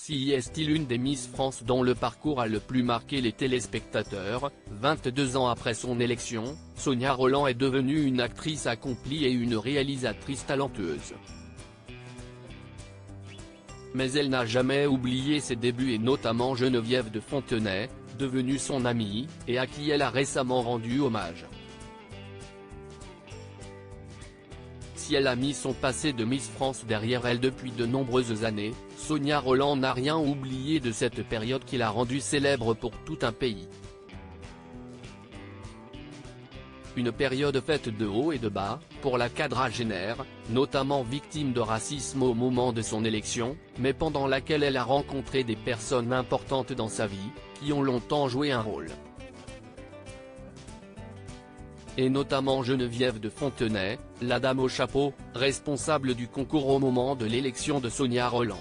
Si est l'une des Miss France dont le parcours a le plus marqué les téléspectateurs, 22 ans après son élection, Sonia Rolland est devenue une actrice accomplie et une réalisatrice talentueuse. Mais elle n'a jamais oublié ses débuts et notamment Geneviève de Fontenay, devenue son amie, et à qui elle a récemment rendu hommage. Si elle a mis son passé de Miss France derrière elle depuis de nombreuses années, Sonia Rolland n'a rien oublié de cette période qui l'a rendue célèbre pour tout un pays. Une période faite de hauts et de bas, pour la quadragénaire, notamment victime de racisme au moment de son élection, mais pendant laquelle elle a rencontré des personnes importantes dans sa vie, qui ont longtemps joué un rôle. Et notamment Geneviève de Fontenay, la dame au chapeau, responsable du concours au moment de l'élection de Sonia Rolland.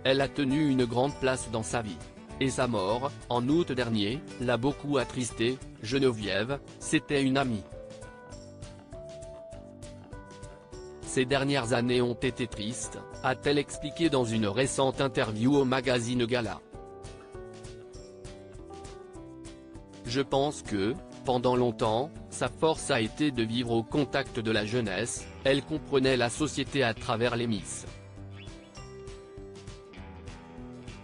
Elle a tenu une grande place dans sa vie. Et sa mort, en août dernier, l'a beaucoup attristée. Geneviève, c'était une amie. Ces dernières années ont été tristes, a-t-elle expliqué dans une récente interview au magazine Gala. Je pense que, pendant longtemps, sa force a été de vivre au contact de la jeunesse, elle comprenait la société à travers les Miss.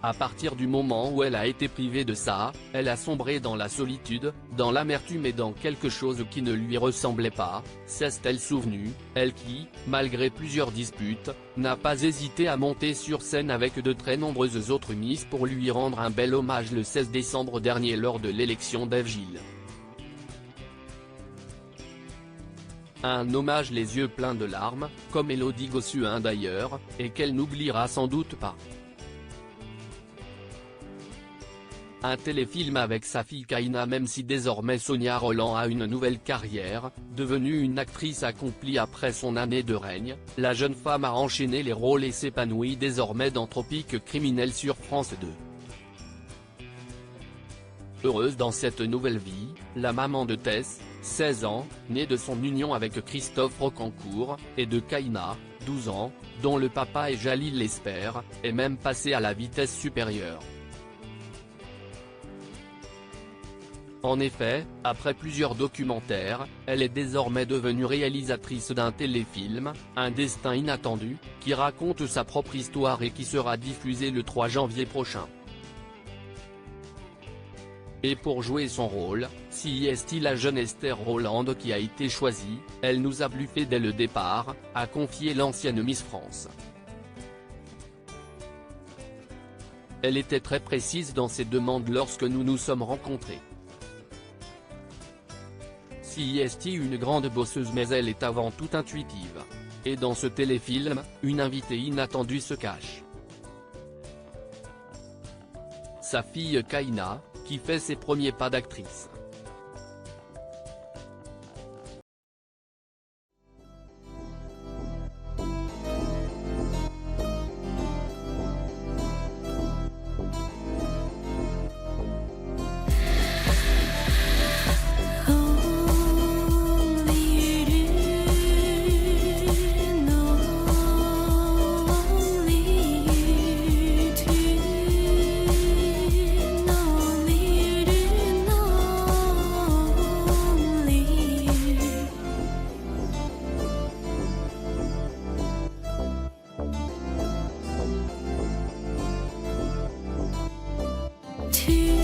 À partir du moment où elle a été privée de ça, elle a sombré dans la solitude, dans l'amertume et dans quelque chose qui ne lui ressemblait pas, s'est-elle souvenue, elle qui, malgré plusieurs disputes, n'a pas hésité à monter sur scène avec de très nombreuses autres Miss pour lui rendre un bel hommage le 16 décembre dernier lors de l'élection d'Ève Gilles. Un hommage les yeux pleins de larmes, comme Élodie Gossuin d'ailleurs, et qu'elle n'oubliera sans doute pas. Un téléfilm avec sa fille Kaina. Même si désormais Sonia Rolland a une nouvelle carrière, devenue une actrice accomplie après son année de règne, la jeune femme a enchaîné les rôles et s'épanouit désormais dans Tropique criminel sur France 2. Heureuse dans cette nouvelle vie, la maman de Tess, 16 ans, née de son union avec Christophe Rocancourt, et de Kaina, 12 ans, dont le papa est Jalil Lesper, est même passée à la vitesse supérieure. En effet, après plusieurs documentaires, elle est désormais devenue réalisatrice d'un téléfilm, Un destin inattendu, qui raconte sa propre histoire et qui sera diffusé le 3 janvier prochain. Et pour jouer son rôle, si est la jeune Esther Rolland qui a été choisie, elle nous a bluffé dès le départ, a confié l'ancienne Miss France. Elle était très précise dans ses demandes lorsque nous nous sommes rencontrés. Si est une grande bosseuse mais elle est avant tout intuitive. Et dans ce téléfilm, une invitée inattendue se cache. Sa fille Kaina, qui fait ses premiers pas d'actrice. To